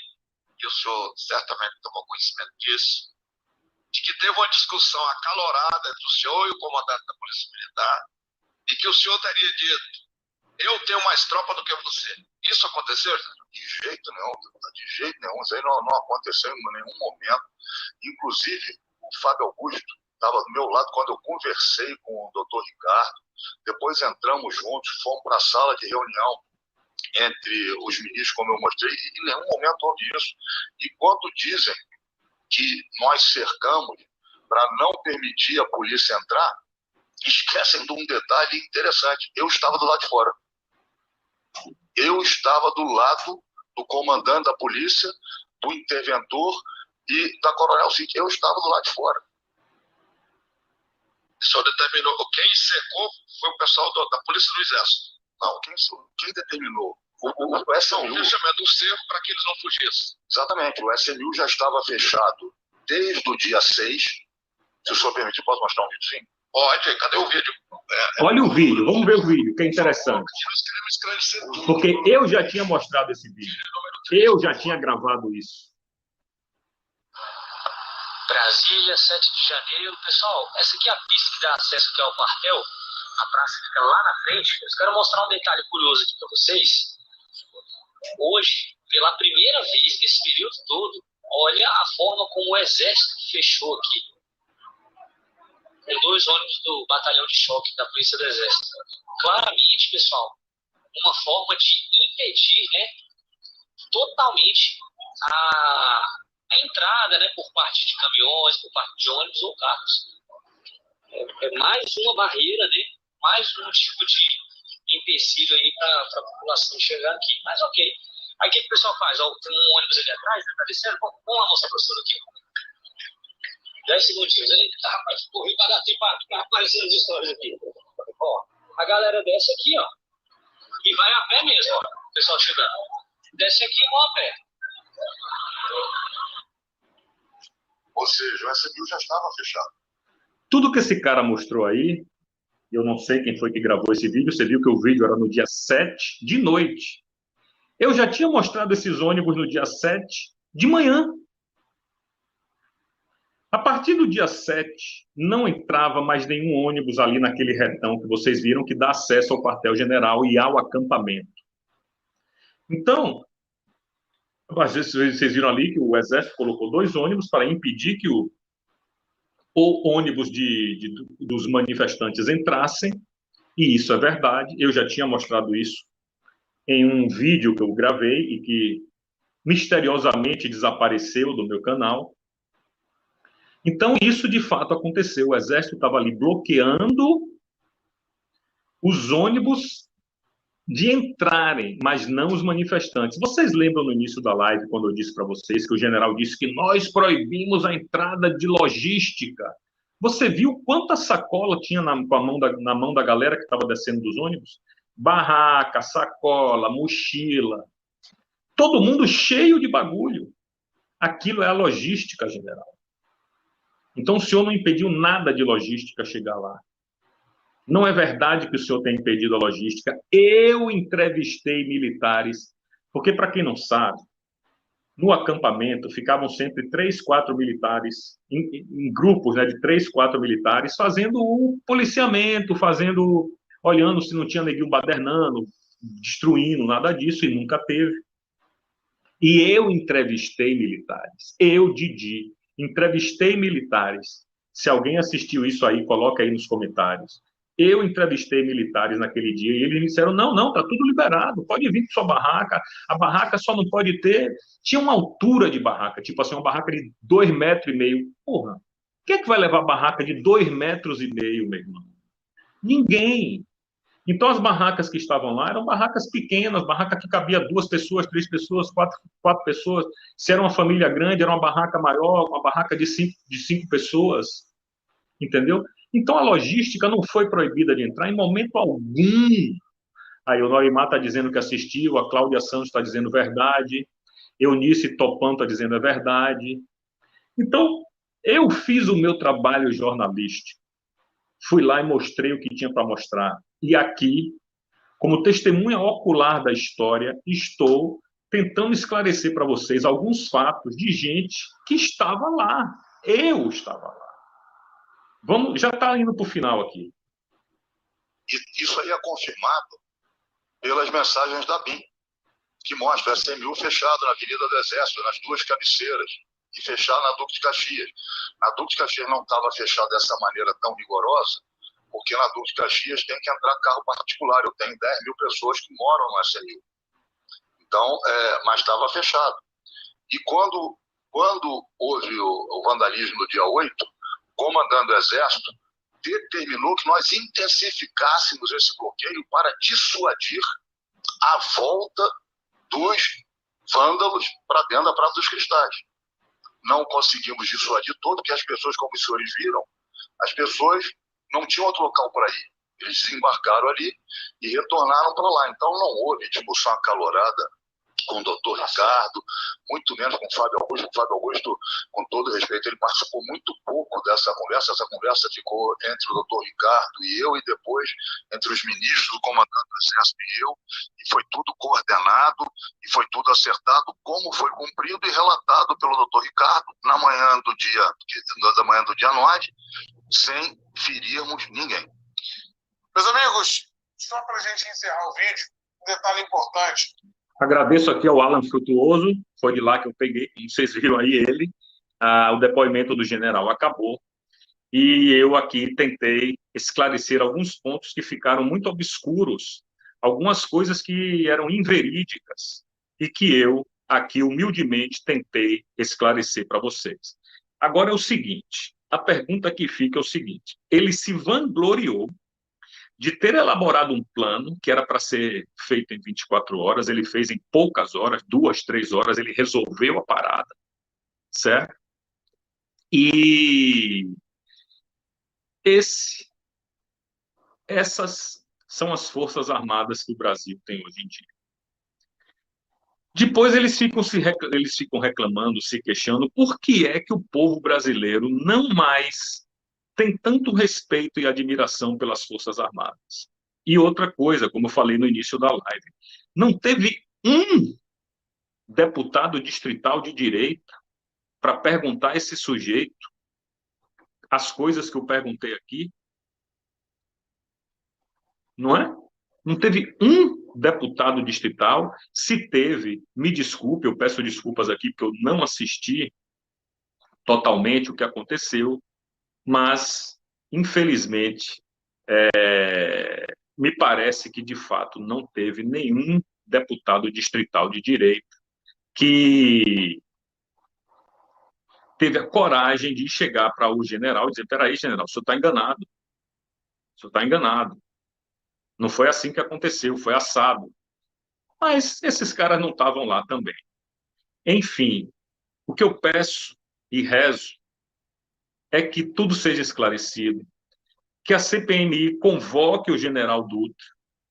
Speaker 3: e o senhor certamente tomou conhecimento disso, de que teve uma discussão acalorada entre o senhor e o comandante da Polícia Militar, e que o senhor teria dito, eu tenho mais tropa do que você. Isso aconteceu?
Speaker 2: De jeito nenhum, de jeito nenhum. Isso aí não aconteceu em nenhum momento. Inclusive, o Fábio Augusto estava do meu lado quando eu conversei com o doutor Ricardo. Depois entramos juntos, fomos para a sala de reunião entre os ministros, como eu mostrei, e em nenhum momento houve isso. E quando dizem que nós cercamos para não permitir a polícia entrar, esquecem de um detalhe interessante. Eu estava do lado de fora. Eu estava do lado do comandante da polícia, do interventor e da Coronel Cid. Eu estava do lado de fora.
Speaker 3: O senhor determinou, quem secou foi o pessoal da Polícia do Exército.
Speaker 2: Não, quem determinou? O SMU.
Speaker 3: O fechamento do cerco para que eles não fugissem.
Speaker 2: Exatamente. O SMU já estava fechado desde o dia 6. Se o senhor permitir, posso mostrar um vídeo, sim?
Speaker 3: Pode, cadê o vídeo?
Speaker 1: Olha o vídeo, vamos ver o vídeo, que é interessante.
Speaker 3: Nós queremos esclarecer tudo.
Speaker 1: Porque eu já tinha mostrado esse vídeo. Eu já tinha gravado isso.
Speaker 4: Brasília, 7 de janeiro. Pessoal, essa aqui é a pista que dá acesso aqui ao quartel. A praça fica lá na frente. Eu quero mostrar um detalhe curioso aqui para vocês. Hoje, pela primeira vez nesse período todo, olha a forma como o Exército fechou aqui. Com 2 ônibus do batalhão de choque da Polícia do Exército. Claramente, pessoal, uma forma de impedir, né, totalmente a entrada, né, por parte de caminhões, por parte de ônibus ou carros. É mais uma barreira, né, mais um tipo de empecilho aí para a população chegar aqui. Mas ok. Aí o que o pessoal faz? Ó, tem um ônibus ali atrás, né, tá descendo? Vamos lá mostrar para o professor aqui. 10 segundinhos ali. Rapaz, corri para dar tempo para aparecer as histórias aqui. Ó, a galera desce aqui, ó. E vai a pé mesmo, ó. O pessoal chegando. Desce aqui e vão a pé.
Speaker 2: Ou seja, o SMU já estava fechado.
Speaker 1: Tudo que esse cara mostrou aí, eu não sei quem foi que gravou esse vídeo, você viu que o vídeo era no dia 7 de noite. Eu já tinha mostrado esses ônibus no dia 7 de manhã. A partir do dia 7, não entrava mais nenhum ônibus ali naquele retão que vocês viram que dá acesso ao quartel-general e ao acampamento. Então, às vezes vocês viram ali que o Exército colocou 2 ônibus para impedir que o ônibus dos manifestantes entrassem, e isso é verdade. Eu já tinha mostrado isso em um vídeo que eu gravei e que misteriosamente desapareceu do meu canal. Então, isso de fato aconteceu. O Exército estava ali bloqueando os ônibus de entrarem, mas não os manifestantes. Vocês lembram no início da live, quando eu disse para vocês que o general disse que nós proibimos a entrada de logística? Você viu quanta sacola tinha na mão da galera que estava descendo dos ônibus? Barraca, sacola, mochila. Todo mundo cheio de bagulho. Aquilo é a logística, general. Então, o senhor não impediu nada de logística chegar lá. Não é verdade que o senhor tem impedido a logística. Eu entrevistei militares, porque, para quem não sabe, no acampamento ficavam sempre 3, 4 militares, em grupos, né, de 3, 4 militares, fazendo o policiamento, olhando se não tinha neguinho badernando, destruindo, nada disso, e nunca teve. E eu entrevistei militares. Eu, Didi, entrevistei militares. Se alguém assistiu isso aí, coloca aí nos comentários. Eu entrevistei militares naquele dia e eles me disseram, não, tá tudo liberado, pode vir com sua barraca, a barraca só não pode ter... Tinha uma altura de barraca, tipo assim, uma barraca de 2,5 metros. Porra, quem é que vai levar barraca de 2,5 metros, meu irmão? Ninguém. Então, as barracas que estavam lá eram barracas pequenas, barraca que cabia 2 pessoas, 3 pessoas, 4 pessoas. Se era uma família grande, era uma barraca maior, uma barraca de 5 pessoas, entendeu? Então, a logística não foi proibida de entrar em momento algum. Aí o Norimar está dizendo que assistiu, a Cláudia Santos está dizendo verdade, Eunice Topan está dizendo é verdade. Então, eu fiz o meu trabalho jornalístico. Fui lá e mostrei o que tinha para mostrar. E aqui, como testemunha ocular da história, estou tentando esclarecer para vocês alguns fatos de gente que estava lá. Eu estava lá. Já está indo para o final aqui.
Speaker 2: Isso aí é confirmado pelas mensagens da BIM, que mostra a CMU fechado na Avenida do Exército, nas 2 cabeceiras, e fechado na Duque de Caxias. A Duque de Caxias não estava fechada dessa maneira tão rigorosa, porque na Duque de Caxias tem que entrar carro particular. Eu tenho 10 mil pessoas que moram no SMU. Então, mas estava fechado. E quando houve o vandalismo no dia 8, o comandante do Exército determinou que nós intensificássemos esse bloqueio para dissuadir a volta dos vândalos para dentro da Praça dos Cristais. Não conseguimos dissuadir todo, porque as pessoas, como os senhores viram, as pessoas não tinham outro local para ir. Eles desembarcaram ali e retornaram para lá. Então não houve discussão acalorada com o doutor Ricardo, muito menos com o Fábio Augusto. O Fábio Augusto, com todo respeito, ele participou muito pouco dessa conversa. Essa conversa ficou entre o doutor Ricardo e eu, e depois entre os ministros, o comandante do Exército e eu, e foi tudo coordenado, e foi tudo acertado, como foi cumprido e relatado pelo doutor Ricardo na manhã do dia 9, sem ferirmos ninguém.
Speaker 5: Meus amigos, só para a gente encerrar o vídeo, um detalhe importante.
Speaker 1: Agradeço aqui ao Alan Frutuoso, foi de lá que eu peguei, vocês viram aí ele, o depoimento do general acabou, e eu aqui tentei esclarecer alguns pontos que ficaram muito obscuros, algumas coisas que eram inverídicas, e que eu aqui humildemente tentei esclarecer para vocês. Agora é o seguinte, a pergunta que fica é o seguinte, ele se vangloriou de ter elaborado um plano que era para ser feito em 24 horas, ele fez em poucas horas, 2, 3 horas, ele resolveu a parada, certo? E essas são as Forças Armadas que o Brasil tem hoje em dia. Depois eles ficam reclamando, se queixando, por que é que o povo brasileiro não mais tem tanto respeito e admiração pelas Forças Armadas. E outra coisa, como eu falei no início da live, não teve um deputado distrital de direita para perguntar a esse sujeito as coisas que eu perguntei aqui. Não é? Não teve um deputado distrital. Se teve, me desculpe, eu peço desculpas aqui, porque eu não assisti totalmente o que aconteceu, mas, infelizmente, me parece que, de fato, não teve nenhum deputado distrital de direito que teve a coragem de chegar para o general e dizer: peraí, general, o senhor está enganado, o senhor está enganado. Não foi assim que aconteceu, foi assado. Mas esses caras não estavam lá também. Enfim, o que eu peço e rezo é que tudo seja esclarecido, que a CPMI convoque o general Dutra.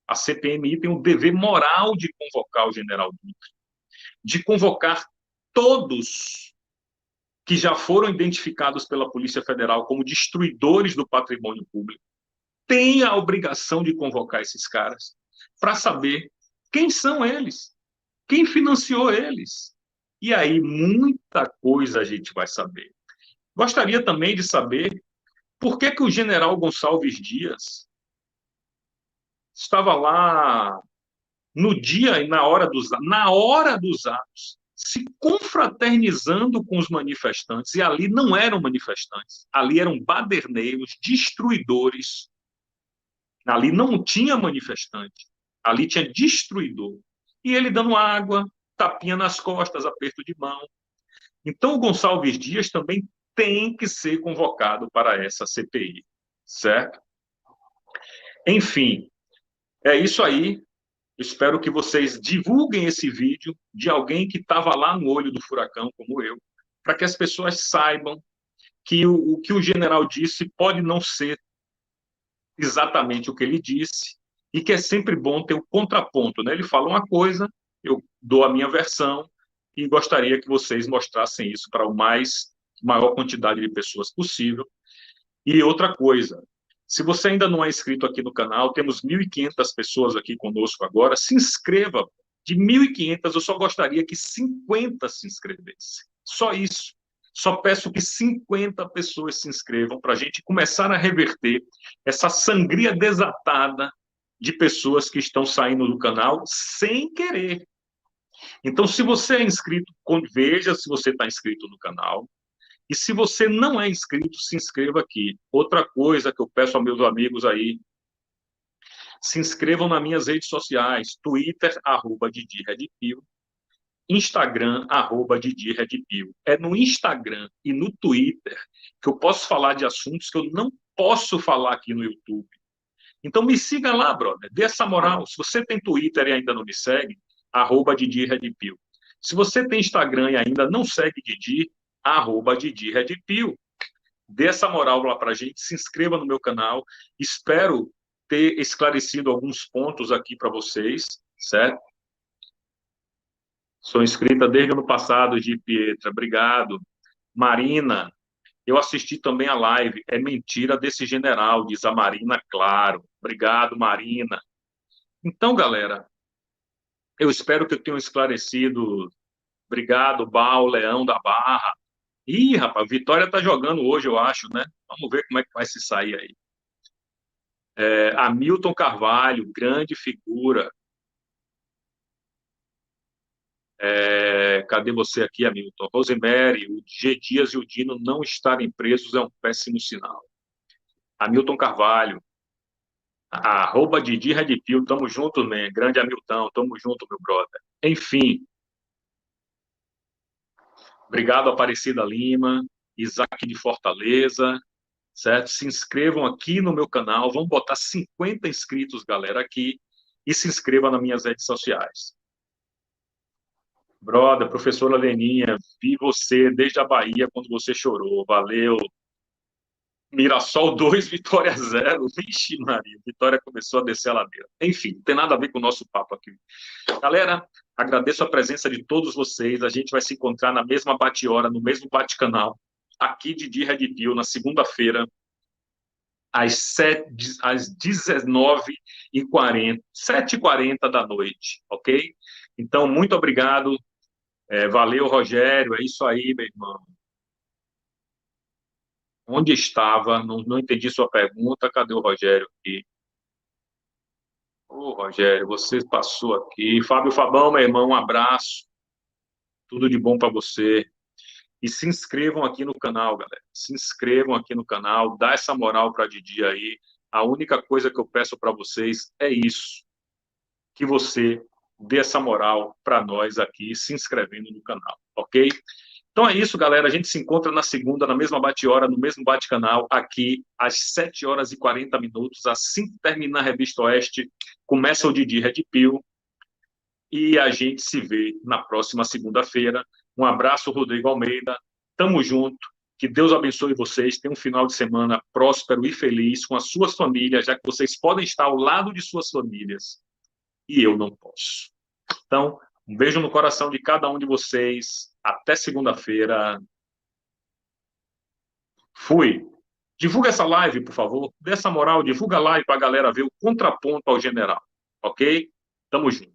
Speaker 1: A CPMI tem o dever moral de convocar o general Dutra, de convocar todos que já foram identificados pela Polícia Federal como destruidores do patrimônio público. Tem a obrigação de convocar esses caras para saber quem são eles, quem financiou eles. E aí muita coisa a gente vai saber. Gostaria também de saber por que o general Gonçalves Dias estava lá no dia e na hora dos atos, se confraternizando com os manifestantes, e ali não eram manifestantes, ali eram baderneiros, destruidores, ali não tinha manifestante, ali tinha destruidor, e ele dando água, tapinha nas costas, aperto de mão. Então o Gonçalves Dias também tem que ser convocado para essa CPI, certo? Enfim, é isso aí. Espero que vocês divulguem esse vídeo de alguém que estava lá no olho do furacão, como eu, para que as pessoas saibam que o que o general disse pode não ser exatamente o que ele disse, e que é sempre bom ter o contraponto, né? Ele fala uma coisa, eu dou a minha versão, e gostaria que vocês mostrassem isso para a maior quantidade de pessoas possível. E outra coisa, se você ainda não é inscrito aqui no canal, temos 1.500 pessoas aqui conosco agora, se inscreva. De 1.500, eu só gostaria que 50 se inscrevessem. Só isso. Só peço que 50 pessoas se inscrevam para a gente começar a reverter essa sangria desatada de pessoas que estão saindo do canal sem querer. Então, se você é inscrito, veja se você está inscrito no canal. E se você não é inscrito, se inscreva aqui. Outra coisa que eu peço aos meus amigos aí, se inscrevam nas minhas redes sociais, Twitter, @DidiRedPil, Instagram, @DidiRedPil. É no Instagram e no Twitter que eu posso falar de assuntos que eu não posso falar aqui no YouTube. Então me siga lá, brother, dê essa moral. Se você tem Twitter e ainda não me segue, @DidiRedPil. Se você tem Instagram e ainda não segue Didi, @DidiRedPil. Dê essa moral lá para a gente, se inscreva no meu canal. Espero ter esclarecido alguns pontos aqui para vocês, certo? Sou inscrita desde o ano passado, de Pietra. Obrigado. Marina, eu assisti também a live. É mentira desse general, diz a Marina, claro. Obrigado, Marina. Então, galera, eu espero que eu tenha esclarecido. Obrigado, Bal, Leão da Barra. Ih, rapaz, Vitória tá jogando hoje, eu acho, né? Vamos ver como é que vai se sair aí. Hamilton Carvalho, grande figura. Cadê você aqui, Hamilton? Rosemary, o G. Dias e o Dino não estarem presos é um péssimo sinal. Hamilton Carvalho, @Didi Redpil, tamo junto, né? Grande Hamilton, tamo junto, meu brother. Enfim, obrigado, Aparecida Lima, Isaac de Fortaleza, certo? Se inscrevam aqui no meu canal, vamos botar 50 inscritos, galera, aqui, e se inscreva nas minhas redes sociais. Brother, professora Leninha, vi você desde a Bahia quando você chorou, valeu. Mirassol 2, Vitória 0. Vixe, Maria, Vitória começou a descer a ladeira. Enfim, não tem nada a ver com o nosso papo aqui. Galera, agradeço a presença de todos vocês. A gente vai se encontrar na mesma bate-hora, no mesmo bate-canal, aqui de Didi Redpil, na segunda-feira, às 19h40, 7h40 da noite, ok? Então, muito obrigado. Valeu, Rogério. É isso aí, meu irmão. Onde estava? Não entendi sua pergunta. Cadê o Rogério aqui? Ô, Rogério, você passou aqui. Fábio Fabão, meu irmão, um abraço. Tudo de bom para você. E se inscrevam aqui no canal, galera. Se inscrevam aqui no canal, dá essa moral para Didi aí. A única coisa que eu peço para vocês é isso, que você dê essa moral para nós aqui, se inscrevendo no canal, ok? Então é isso, galera. A gente se encontra na segunda, na mesma bate-hora, no mesmo bate-canal, aqui às 7 horas e 40 minutos. Assim que terminar a Revista Oeste, começa o Didi Red Pill. E a gente se vê na próxima segunda-feira. Um abraço, Rodrigo Almeida. Tamo junto. Que Deus abençoe vocês. Tenham um final de semana próspero e feliz com as suas famílias, já que vocês podem estar ao lado de suas famílias. E eu não posso. Então, um beijo no coração de cada um de vocês. Até segunda-feira. Fui. Divulga essa live, por favor. Dê essa moral, divulga a live para a galera ver o contraponto ao general. Ok? Tamo junto.